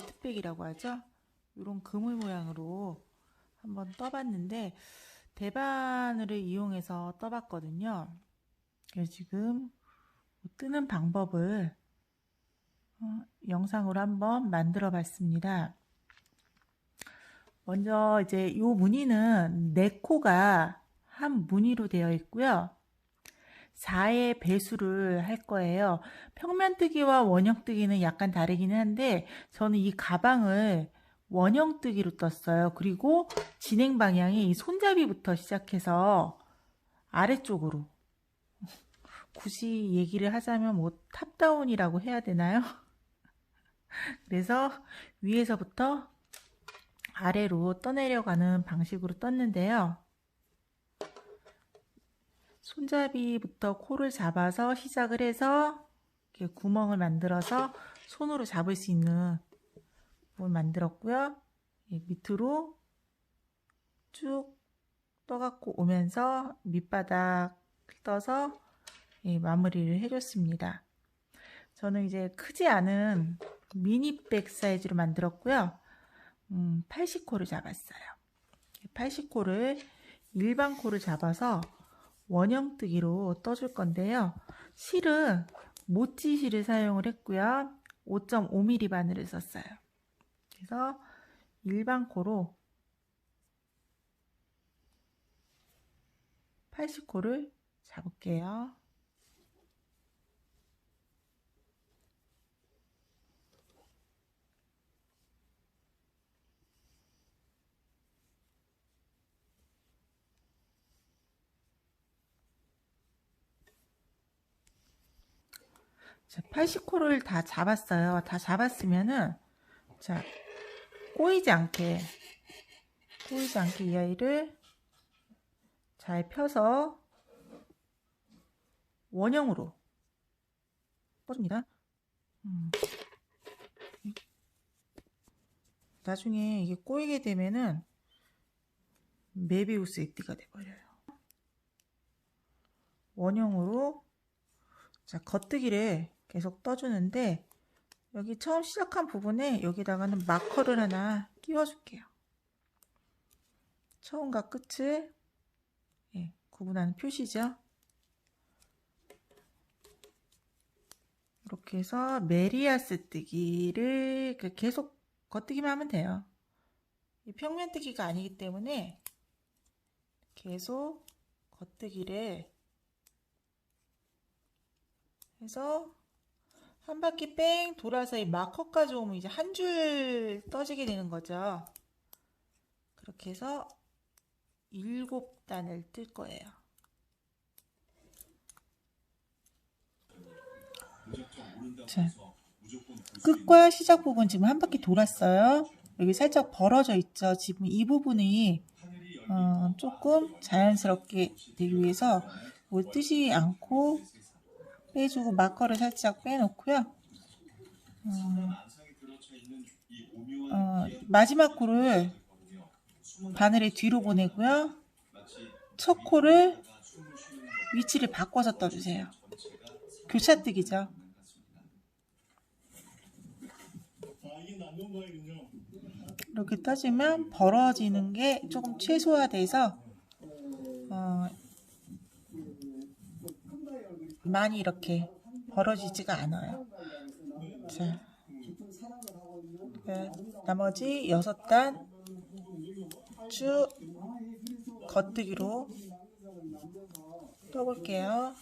네트백이라고 하죠. 이런 그물 모양으로 한번 떠봤는데 대바늘을 이용해서 떠봤거든요. 그래서 지금 뜨는 방법을 영상으로 한번 만들어 봤습니다. 먼저 이제 이 무늬는 4코가 한 무늬로 되어 있고요. 4의 배수를 할 거예요. 평면뜨기와 원형뜨기는 약간 다르기는 한데 저는 이 가방을 원형뜨기로 떴어요. 그리고 진행 방향이 이 손잡이부터 시작해서 아래쪽으로, 굳이 얘기를 하자면 뭐 탑다운이라고 해야 되나요? 그래서 위에서부터 아래로 떠내려가는 방식으로 떴는데요. 손잡이부터 코를 잡아서 시작을 해서 이렇게 구멍을 만들어서 손으로 잡을 수 있는 부분을 만들었고요. 밑으로 쭉 떠갖고 오면서 밑바닥 떠서 마무리를 해줬습니다. 저는 이제 크지 않은 미니백 사이즈로 만들었고요. 80코를 잡았어요. 80코를 일반 코를 잡아서 원형뜨기로 떠줄 건데요. 실은 모찌 실을 사용을 했고요. 5.5mm 바늘을 썼어요. 그래서 일반 코로 80코를 잡을게요. 자, 80코를 다 잡았어요. 다 잡았으면은 자, 꼬이지 않게 이 아이를 잘 펴서 원형으로 떠줍니다. 나중에 이게 꼬이게 되면은 메비우스 입띠가 돼버려요. 원형으로 자, 겉뜨기를 계속 떠주는데 여기 처음 시작한 부분에 여기다가는 마커를 하나 끼워줄게요. 처음과 끝을 구분하는 표시죠. 이렇게 해서 메리아스 뜨기를 계속 겉뜨기만 하면 돼요. 평면 뜨기가 아니기 때문에 계속 겉뜨기를 해서 한 바퀴 뺑 돌아서 이 마커까지 오면 이제 한 줄 떠지게 되는 거죠. 그렇게 해서 7단을 뜰 거예요. 자, 끝과 시작 부분 지금 한 바퀴 돌았어요. 여기 살짝 벌어져 있죠. 지금 이 부분이 조금 자연스럽게 되기 위해서 뭘 뜨지 않고 빼주고 마커를 살짝 빼놓고요. 마지막 코를 바늘의 뒤로 보내고요. 첫 코를 위치를 바꿔서 떠주세요. 교차뜨기죠. 이렇게 떠주면 벌어지는 게 조금 최소화돼서 많이 이렇게 벌어지지가 않아요. 자, 나머지 6단 쭉 겉뜨기로 떠볼게요.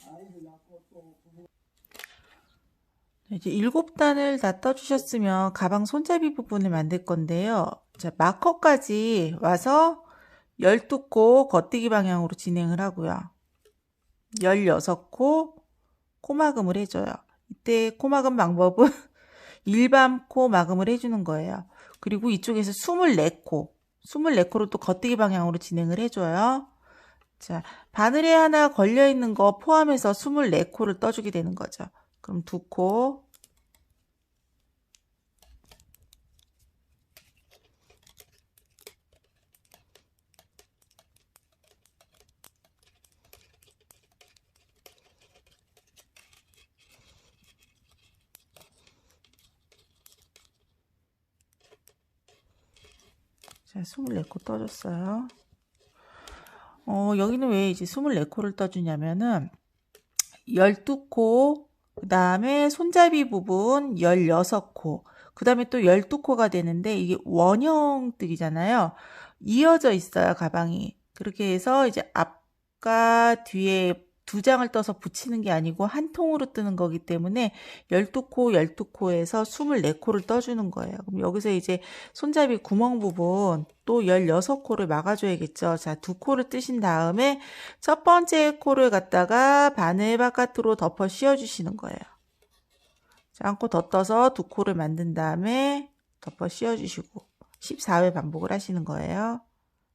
이제 7단을 다 떠주셨으면 가방 손잡이 부분을 만들 건데요. 자, 마커까지 와서 12코 겉뜨기 방향으로 진행을 하고요. 16코 코막음을 해줘요. 이때 코막음 방법은 일반 코 막음을 해주는 거예요. 그리고 이쪽에서 24코로 또 겉뜨기 방향으로 진행을 해줘요. 자, 바늘에 하나 걸려있는 거 포함해서 24코를 떠주게 되는 거죠. 그럼 2코, 자, 24코 떠줬어요. 여기는 왜 이제 24코를 떠주냐면은 12코, 그 다음에 손잡이 부분 16코, 그 다음에 또 12코가 되는데 이게 원형 뜨기잖아요. 이어져 있어요, 가방이. 그렇게 해서 이제 앞과 뒤에 두 장을 떠서 붙이는 게 아니고 한 통으로 뜨는 거기 때문에 12코, 12코에서 24코를 떠주는 거예요. 그럼 여기서 이제 손잡이 구멍 부분 또 16코를 막아줘야겠죠. 자, 2코를 뜨신 다음에 첫 번째 코를 갖다가 바늘 바깥으로 덮어 씌워주시는 거예요. 자, 한 코 더 떠서 2코를 만든 다음에 덮어 씌워주시고 14회 반복을 하시는 거예요.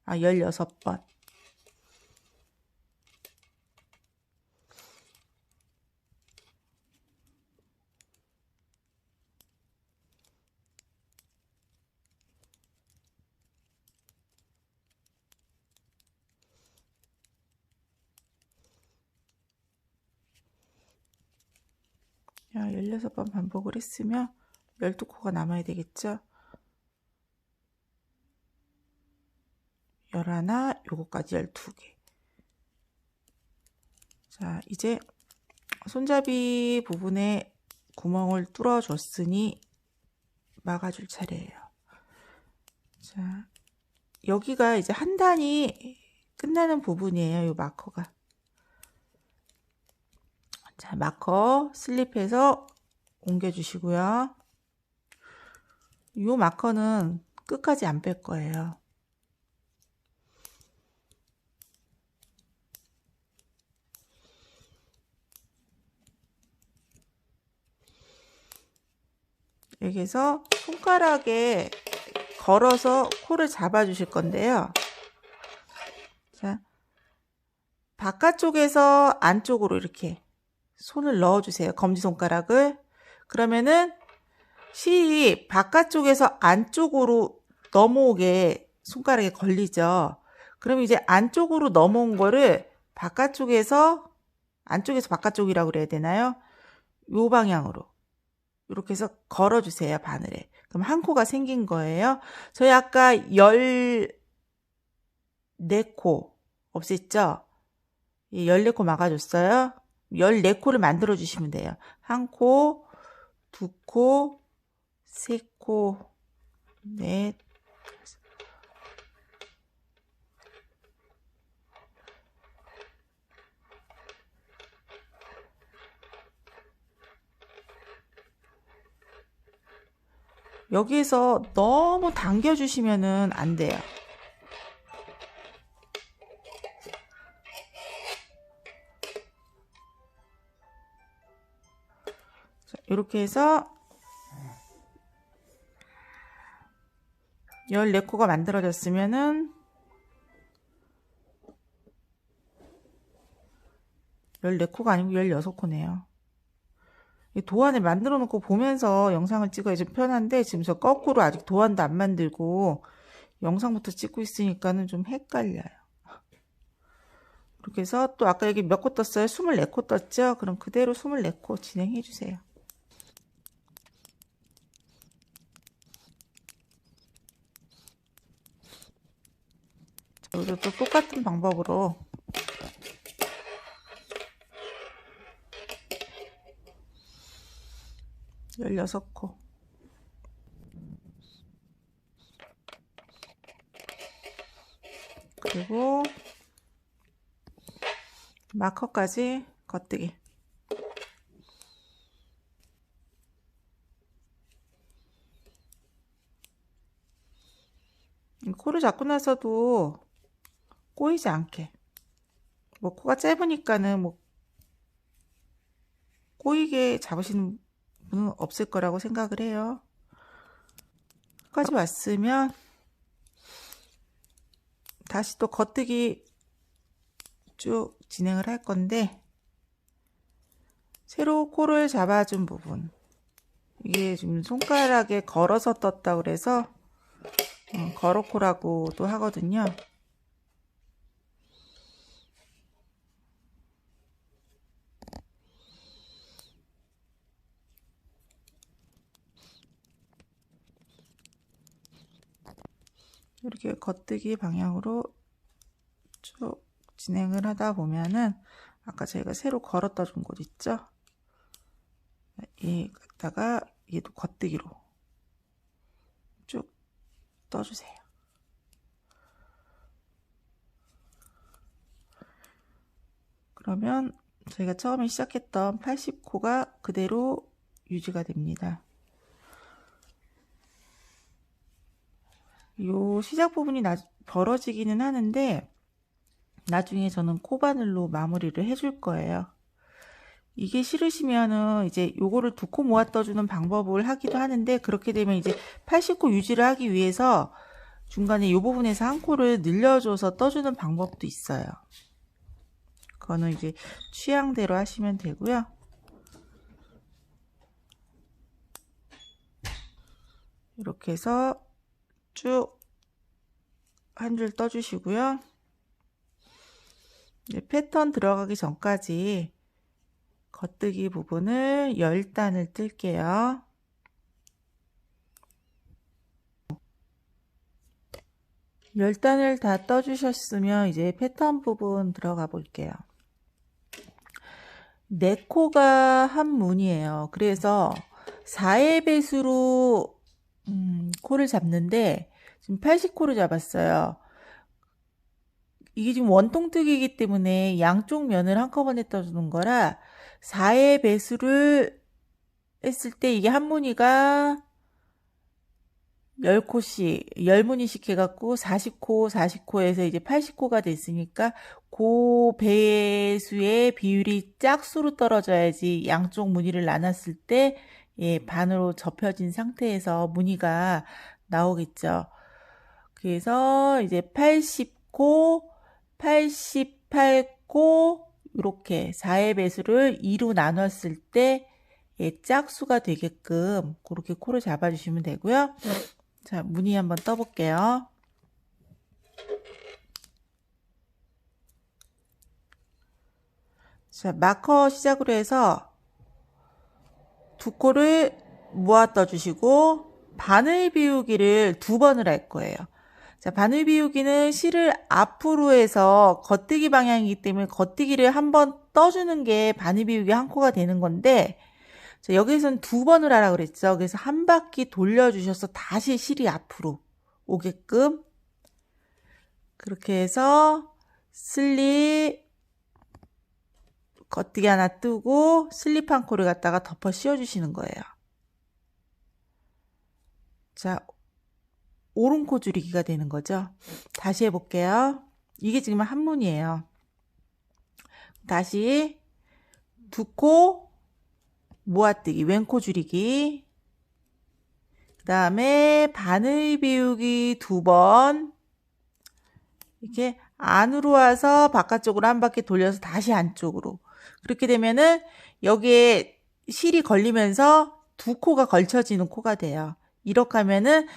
16번. 자, 16번 반복을 했으면 12코가 남아야 되겠죠? 11, 요거까지 12개. 자, 이제 손잡이 부분에 구멍을 뚫어줬으니 막아줄 차례예요. 자, 여기가 이제 한 단이 끝나는 부분이에요. 요 마커가. 자, 마커 슬립해서 옮겨주시고요. 요 마커는 끝까지 안 뺄 거예요. 여기서 손가락에 걸어서 코를 잡아 주실 건데요. 자, 바깥쪽에서 안쪽으로 이렇게 손을 넣어 주세요. 검지손가락을. 그러면은 실이 바깥쪽에서 안쪽으로 넘어오게 손가락에 걸리죠. 그럼 이제 안쪽으로 넘어온 거를 바깥쪽에서 안쪽에서 바깥쪽이라고 그래야 되나요? 요 방향으로 이렇게 해서 걸어주세요. 바늘에. 그럼 한 코가 생긴 거예요. 저희 아까 14코 없앴죠? 14코 막아줬어요. 14코를 만들어 주시면 돼요. 한 코, 두 코, 세 코, 넷, 여기에서 너무 당겨주시면은 안 돼요. 자, 이렇게 해서 14코가 만들어졌으면은 14코가 아니고 16코네요. 도안을 만들어 놓고 보면서 영상을 찍어야 좀 편한데 지금 저 거꾸로 아직 도안도 안 만들고 영상부터 찍고 있으니까는 좀 헷갈려요. 이렇게 해서 또 아까 여기 몇 코 떴어요? 24코 떴죠? 그럼 그대로 24코 진행해 주세요. 여기도 또 똑같은 방법으로 열여섯 코 그리고 마커까지 겉뜨기. 코를 잡고 나서도 꼬이지 않게. 뭐 코가 짧으니까는 뭐 꼬이게 잡으시는 분은 없을 거라고 생각을 해요. 끝까지 왔으면 다시 또 겉뜨기 쭉 진행을 할 건데 새로 코를 잡아준 부분 이게 지금 손가락에 걸어서 떴다 그래서 걸어코라고도 하거든요. 이렇게 겉뜨기 방향으로 쭉 진행을 하다 보면은 아까 저희가 새로 걸었다 준 곳 있죠? 이 갖다가 얘도 겉뜨기로 쭉 떠주세요. 그러면 저희가 처음에 시작했던 80코가 그대로 유지가 됩니다. 요 시작 부분이 벌어지기는 하는데 나중에 저는 코바늘로 마무리를 해줄 거예요. 이게 싫으시면은 이제 요거를 2코 모아 떠주는 방법을 하기도 하는데, 그렇게 되면 이제 80코 유지를 하기 위해서 중간에 요 부분에서 1코를 늘려줘서 떠주는 방법도 있어요. 그거는 이제 취향대로 하시면 되고요. 이렇게 해서 쭉 한 줄 떠주시고요. 이제 패턴 들어가기 전까지 겉뜨기 부분을 10단을 뜰게요. (10단을) 다 떠주셨으면 이제 패턴 부분 들어가 볼게요. 4코가 한 문이에요. 그래서 4의 배수로 코를 잡는데 지금 80코를 잡았어요. 이게 지금 원통뜨기이기 때문에 양쪽 면을 한꺼번에 떠주는 거라 4의 배수를 했을 때 이게 한 무늬가 10코씩, 10무늬씩 해갖고 40코, 40코에서 이제 80코가 됐으니까 그 배수의 비율이 짝수로 떨어져야지 양쪽 무늬를 나눴을 때 반으로 접혀진 상태에서 무늬가 나오겠죠. 그래서 이제 80코, 88코 이렇게 4의 배수를 2로 나눴을 때 짝수가 되게끔 그렇게 코를 잡아주시면 되고요. 자, 무늬 한번 떠볼게요. 자, 마커 시작으로 해서 2코를 모아 떠주시고 바늘 비우기를 2번을 할 거예요. 자, 바늘 비우기는 실을 앞으로 해서 겉뜨기 방향이기 때문에 겉뜨기를 한번 떠주는 게 바늘 비우기 1코가 되는 건데, 자, 여기서는 2번을 하라 그랬죠. 그래서 한 바퀴 돌려주셔서 다시 실이 앞으로 오게끔 그렇게 해서 슬립 겉뜨기 하나 뜨고 슬립 1코를 갖다가 덮어 씌워주시는 거예요. 자, 오른코 줄이기가 되는 거죠. 다시 해볼게요. 이게 지금 한 문이에요. 다시 2코 모아뜨기, 왼코 줄이기, 그 다음에 바늘 비우기 2번, 이렇게 안으로 와서 바깥쪽으로 한 바퀴 돌려서 다시 안쪽으로. 그렇게 되면은 여기에 실이 걸리면서 2코가 걸쳐지는 코가 돼요. 이렇게 하면은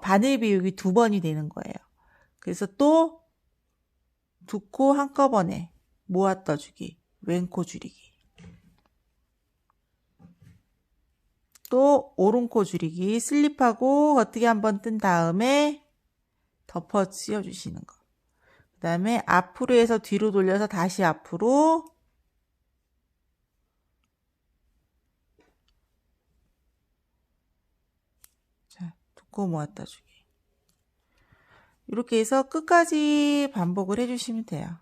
바늘 비우기 2번이 되는 거예요. 그래서 또 2코 한꺼번에 모아 떠주기, 왼코 줄이기. 또 오른코 줄이기, 슬립하고 겉뜨기 한번 뜬 다음에 덮어 씌워주시는 거. 그 다음에 앞으로 해서 뒤로 돌려서 다시 앞으로. 자, 2코 모았다 주기. 이렇게 해서 끝까지 반복을 해주시면 돼요.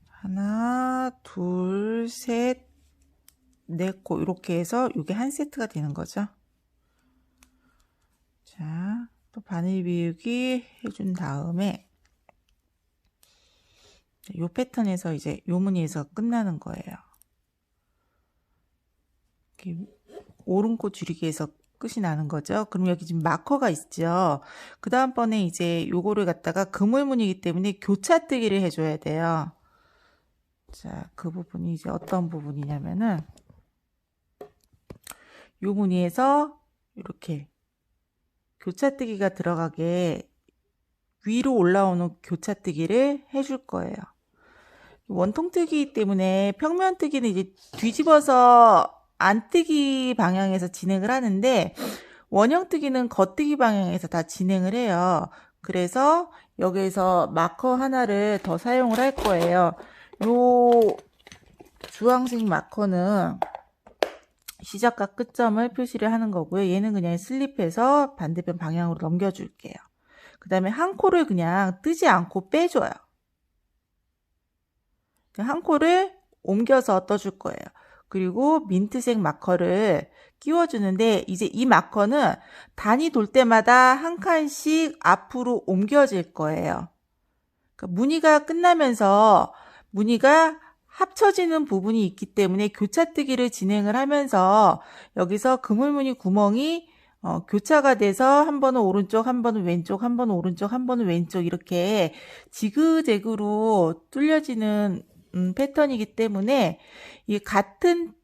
하나, 둘, 셋, 넷 코 이렇게 해서 이게 한 세트가 되는 거죠. 자, 또 바늘 비우기 해준 다음에 이 패턴에서 이제 요 무늬에서 끝나는 거예요. 이렇게 오른코 줄이기에서 끝이 나는 거죠. 그럼 여기 지금 마커가 있죠. 그 다음번에 이제 요거를 갖다가 그물무늬이기 때문에 교차뜨기를 해줘야 돼요. 자, 그 부분이 이제 어떤 부분이냐면은 요 무늬에서 이렇게 교차뜨기가 들어가게 위로 올라오는 교차뜨기를 해줄 거예요. 원통뜨기 때문에 평면뜨기는 이제 뒤집어서 안뜨기 방향에서 진행을 하는데 원형뜨기는 겉뜨기 방향에서 다 진행을 해요. 그래서 여기에서 마커 하나를 더 사용을 할 거예요. 요 주황색 마커는 시작과 끝점을 표시를 하는 거고요. 얘는 그냥 슬립해서 반대편 방향으로 넘겨줄게요. 그 다음에 한 코를 그냥 뜨지 않고 빼줘요. 한 코를 옮겨서 떠줄 거예요. 그리고 민트색 마커를 끼워주는데 이제 이 마커는 단이 돌 때마다 한 칸씩 앞으로 옮겨질 거예요. 그러니까 무늬가 끝나면서 무늬가 합쳐지는 부분이 있기 때문에 교차뜨기를 진행을 하면서 여기서 그물무늬 구멍이 교차가 돼서 한 번은 오른쪽, 한 번은 왼쪽, 한 번은 오른쪽, 한 번은 왼쪽 이렇게 지그재그로 뚫려지는 패턴이기 때문에 이 같은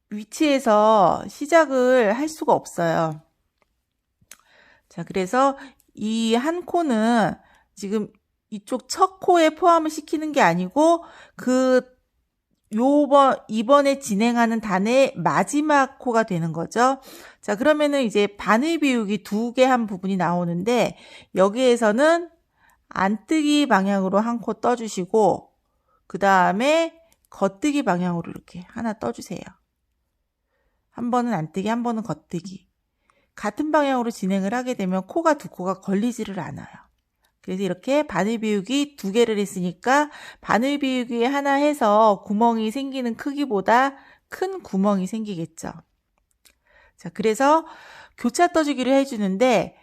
위치에서 시작을 할 수가 없어요. 자, 그래서 이 한 코는 지금 이쪽 첫 코에 포함을 시키는 게 아니고 이번에 진행하는 단의 마지막 코가 되는 거죠. 자, 그러면은 이제 바늘 비우기 2개 한 부분이 나오는데 여기에서는 안뜨기 방향으로 한 코 떠주시고 그 다음에 겉뜨기 방향으로 이렇게 하나 떠주세요. 한 번은 안뜨기, 한 번은 겉뜨기. 같은 방향으로 진행을 하게 되면 코가 2코가 걸리지를 않아요. 그래서 이렇게 바늘 비우기 2개를 했으니까 바늘 비우기 하나 해서 구멍이 생기는 크기보다 큰 구멍이 생기겠죠. 자, 그래서 교차 떠주기를 해주는데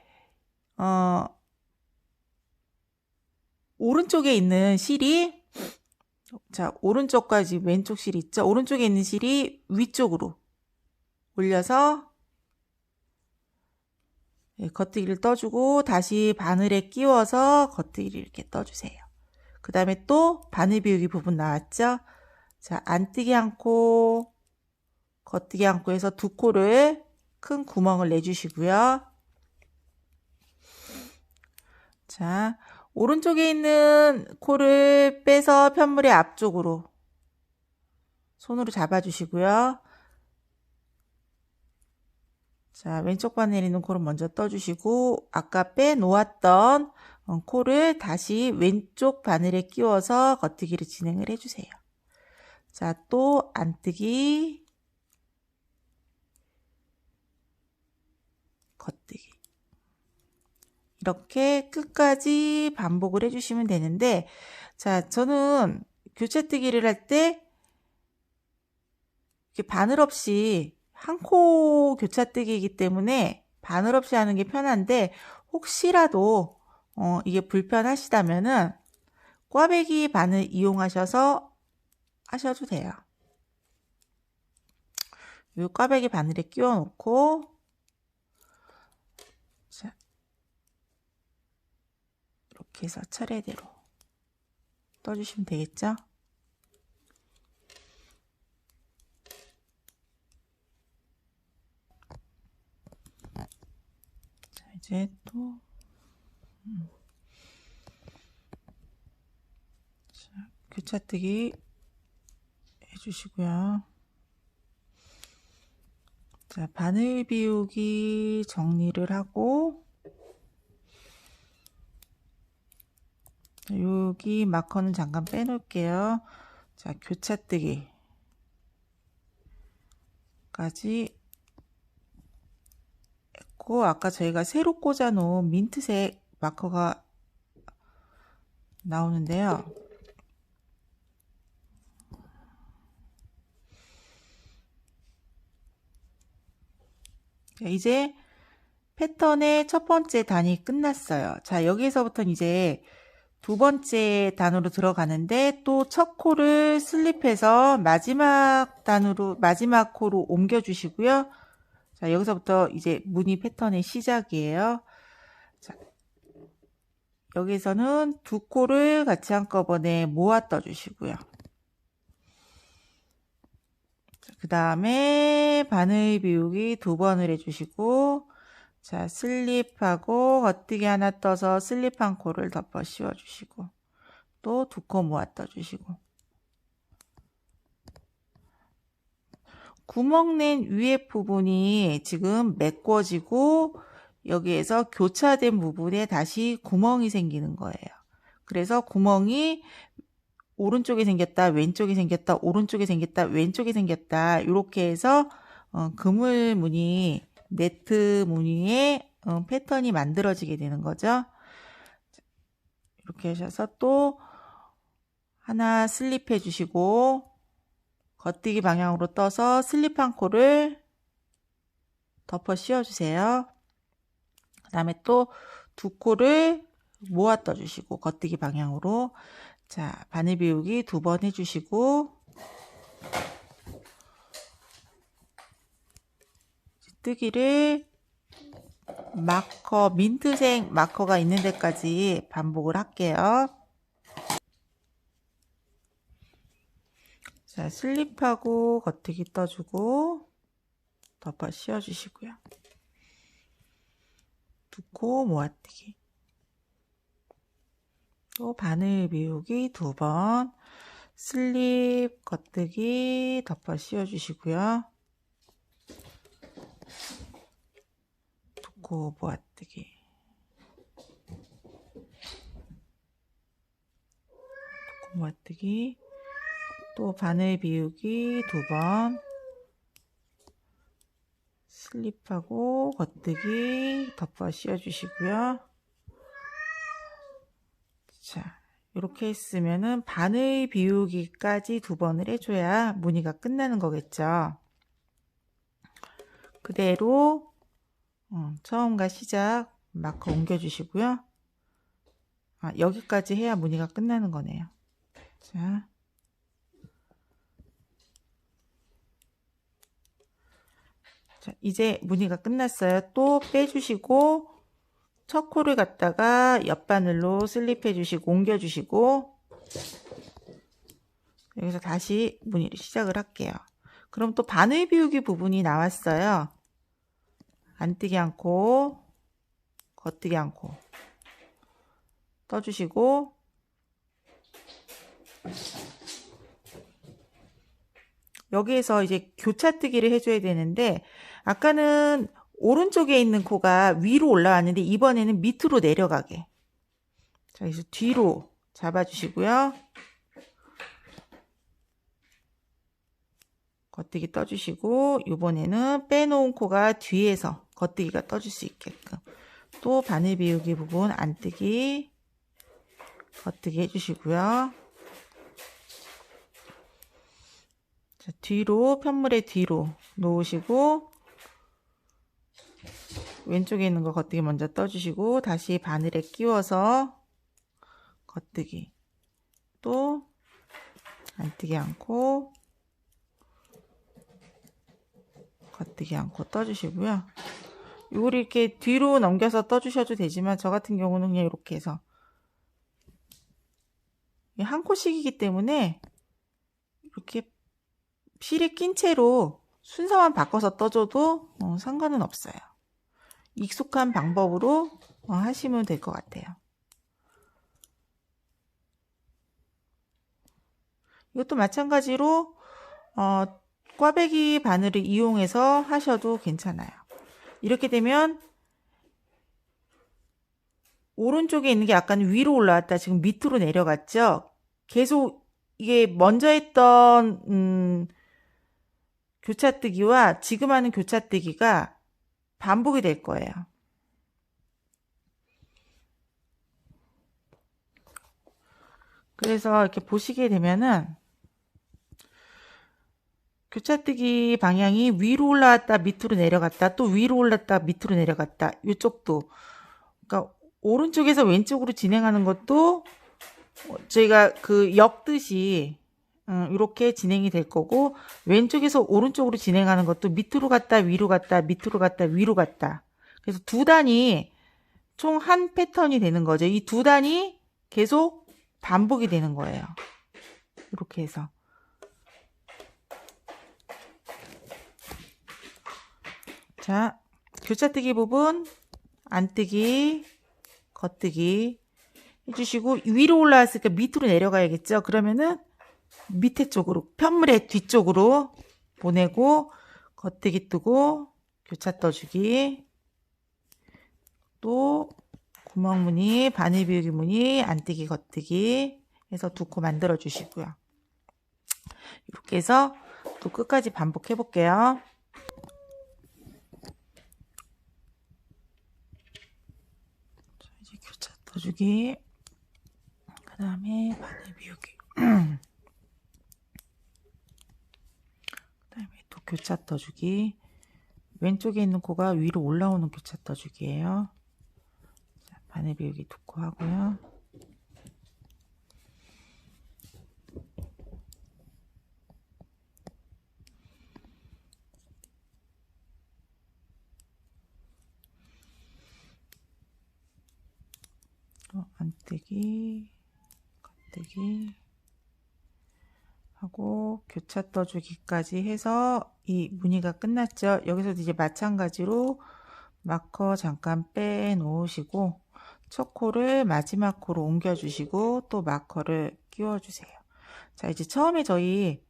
오른쪽에 있는 실이 자, 오른쪽과 지금 왼쪽 실이 있죠. 오른쪽에 있는 실이 위쪽으로 올려서 겉뜨기를 떠주고 다시 바늘에 끼워서 겉뜨기를 이렇게 떠주세요. 그 다음에 또 바늘 비우기 부분 나왔죠? 자, 안뜨기 한 코, 겉뜨기 한 코 해서 2코를 큰 구멍을 내주시고요. 자, 오른쪽에 있는 코를 빼서 편물의 앞쪽으로 손으로 잡아주시고요. 자, 왼쪽 바늘에 있는 코를 먼저 떠주시고 아까 빼놓았던 코를 다시 왼쪽 바늘에 끼워서 겉뜨기를 진행을 해주세요. 자, 또 안뜨기, 겉뜨기 이렇게 끝까지 반복을 해주시면 되는데 자, 저는 교차뜨기를 할 때 이렇게 바늘 없이 한 코 교차뜨기이기 때문에 바늘 없이 하는 게 편한데 혹시라도 이게 불편하시다면은 꽈배기 바늘 이용하셔서 하셔도 돼요. 이 꽈배기 바늘에 끼워 놓고 자, 이렇게 해서 차례대로 떠주시면 되겠죠? 이제 또 자, 교차뜨기 해주시고요. 자, 바늘 비우기 정리를 하고 여기 마커는 잠깐 빼놓을게요. 자, 교차뜨기까지 했고 아까 저희가 새로 꽂아 놓은 민트색 마커가 나오는데요. 자, 이제 패턴의 첫 번째 단이 끝났어요. 자, 여기에서부터는 이제 두 번째 단으로 들어가는데 또 첫 코를 슬립해서 마지막 코로 옮겨 주시고요. 자, 여기서부터 이제 무늬 패턴의 시작이에요. 자, 여기서는 두 코를 같이 한꺼번에 모아 떠주시고요. 그 다음에 바늘 비우기 2번을 해주시고, 자, 슬립하고 겉뜨기 하나 떠서 슬립한 코를 덮어 씌워주시고, 또 두 코 모아 떠주시고, 구멍 낸 위에 부분이 지금 메꿔지고 여기에서 교차된 부분에 다시 구멍이 생기는 거예요. 그래서 구멍이 오른쪽에 생겼다, 왼쪽에 생겼다, 오른쪽에 생겼다, 왼쪽에 생겼다, 이렇게 해서 그물 무늬, 네트 무늬의 패턴이 만들어지게 되는 거죠. 이렇게 하셔서 또 하나 슬립해 주시고 겉뜨기 방향으로 떠서 슬립한 코를 덮어 씌워주세요. 그 다음에 또 두 코를 모아 떠주시고 겉뜨기 방향으로, 자, 바늘 비우기 2번 해주시고, 뜨기를 마커, 민트색 마커가 있는 데까지 반복을 할게요. 자, 슬립하고 겉뜨기 떠주고 덮어 씌워주시고요. 두 코 모아뜨기, 또 바늘 비우기 2번, 슬립 겉뜨기 덮어 씌워주시고요. 두 코 모아뜨기, 두 코 모아뜨기, 또 바늘 비우기 2번, 슬립하고 겉뜨기 덮어 씌워주시고요. 자, 이렇게 했으면은 바늘 비우기까지 2번을 해줘야 무늬가 끝나는 거겠죠. 그대로 처음과 시작 마커 옮겨주시고요. 여기까지 해야 무늬가 끝나는 거네요. 자, 이제 무늬가 끝났어요. 또 빼주시고 첫 코를 갖다가 옆바늘로 슬립해 주시고 옮겨 주시고, 여기서 다시 무늬를 시작을 할게요. 그럼 또 바늘 비우기 부분이 나왔어요. 안뜨기 한 코, 겉뜨기 한 코 떠주시고, 여기에서 이제 교차뜨기를 해줘야 되는데, 아까는 오른쪽에 있는 코가 위로 올라왔는데 이번에는 밑으로 내려가게, 자, 그래서 뒤로 잡아주시고요. 겉뜨기 떠주시고, 이번에는 빼놓은 코가 뒤에서 겉뜨기가 떠줄 수 있게끔 또 바늘 비우기 부분 안뜨기, 겉뜨기 해주시고요. 자, 뒤로, 편물의 뒤로 놓으시고 왼쪽에 있는 거 겉뜨기 먼저 떠주시고 다시 바늘에 끼워서 겉뜨기, 또 안뜨기 않고 겉뜨기 않고 떠주시고요. 이걸 이렇게 뒤로 넘겨서 떠주셔도 되지만 저 같은 경우는 그냥 이렇게 해서 한 코씩이기 때문에 이렇게 실에 낀 채로 순서만 바꿔서 떠줘도 상관은 없어요. 익숙한 방법으로 하시면 될 것 같아요. 이것도 마찬가지로 꽈배기 바늘을 이용해서 하셔도 괜찮아요. 이렇게 되면 오른쪽에 있는 게 약간 위로 올라왔다 지금 밑으로 내려갔죠. 계속 이게 먼저 했던 교차뜨기와 지금 하는 교차뜨기가 반복이 될 거예요. 그래서 이렇게 보시게 되면은 교차뜨기 방향이 위로 올라왔다 밑으로 내려갔다, 또 위로 올랐다 밑으로 내려갔다, 이쪽도, 그러니까 오른쪽에서 왼쪽으로 진행하는 것도 저희가 그 엮듯이 이렇게 진행이 될 거고, 왼쪽에서 오른쪽으로 진행하는 것도 밑으로 갔다 위로 갔다 밑으로 갔다 위로 갔다. 그래서 두 단이 총 한 패턴이 되는 거죠. 이 두 단이 계속 반복이 되는 거예요. 이렇게 해서. 자, 교차뜨기 부분 안뜨기, 겉뜨기 해주시고, 위로 올라왔으니까 밑으로 내려가야겠죠. 그러면은 밑에 쪽으로, 편물의 뒤쪽으로 보내고, 겉뜨기 뜨고, 교차 떠주기, 또 구멍무늬, 바늘 비우기 무늬, 안뜨기, 겉뜨기 해서 두 코 만들어 주시고요. 이렇게 해서 또 끝까지 반복해 볼게요. 자, 이제 교차 떠주기, 그 다음에 바늘 비우기, 그 다음에 또 교차 떠주기. 왼쪽에 있는 코가 위로 올라오는 교차 떠주기예요. 자, 바늘 비우기 두 코 하고요. 또 안뜨기, 겉뜨기 하고 교차 떠주기까지 해서 이 무늬가 끝났죠. 여기서도 이제 마찬가지로 마커 잠깐 빼놓으시고 첫 코를 마지막 코로 옮겨주시고 또 마커를 끼워주세요. 자, 이제 처음에 저희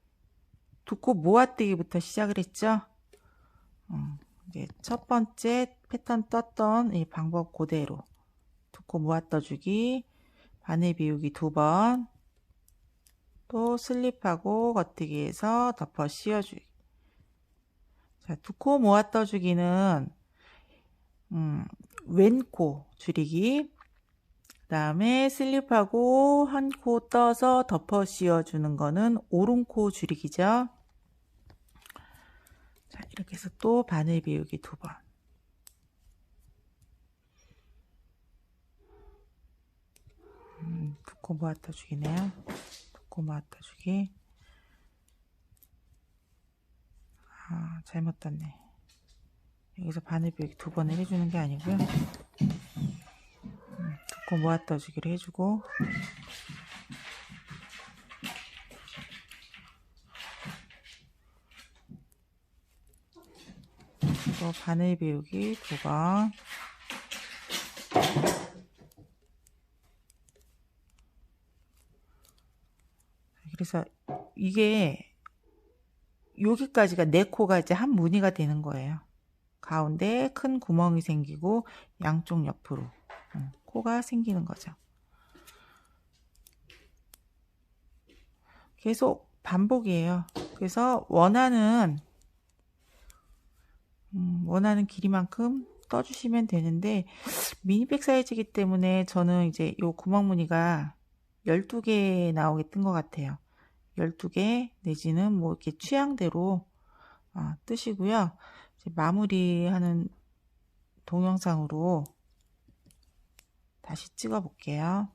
두 코 모아뜨기부터 시작을 했죠. 이제 첫 번째 패턴 떴던 이 방법 그대로 두 코 모아 떠주기, 바늘 비우기 두 번, 또 슬립하고 겉뜨기에서 덮어 씌워주기. 자, 두 코 모아 떠주기는 왼코 줄이기, 그 다음에 슬립하고 한 코 떠서 덮어 씌워주는 거는 오른코 줄이기죠. 자, 이렇게 해서 또 바늘 비우기 두 번. 두 코 모아 떠주기네요. 두 코 모아 떠주기. 아, 잘못 떴네. 여기서 바늘 비우기 두 번을 해주는 게 아니고요. 두 코 모아 떠주기를 해주고, 또 바늘 비우기 두 번. 그래서 이게 여기까지가 네 코가 이제 한 무늬가 되는 거예요. 가운데 큰 구멍이 생기고 양쪽 옆으로 코가 생기는 거죠. 계속 반복이에요. 그래서 원하는 길이만큼 떠주시면 되는데, 미니백 사이즈이기 때문에 저는 이제 요 구멍 무늬가 12개 나오게 뜬 것 같아요. 12개 내지는 뭐 이렇게 취향대로 뜨시고요. 이제 마무리하는 동영상으로 다시 찍어 볼게요.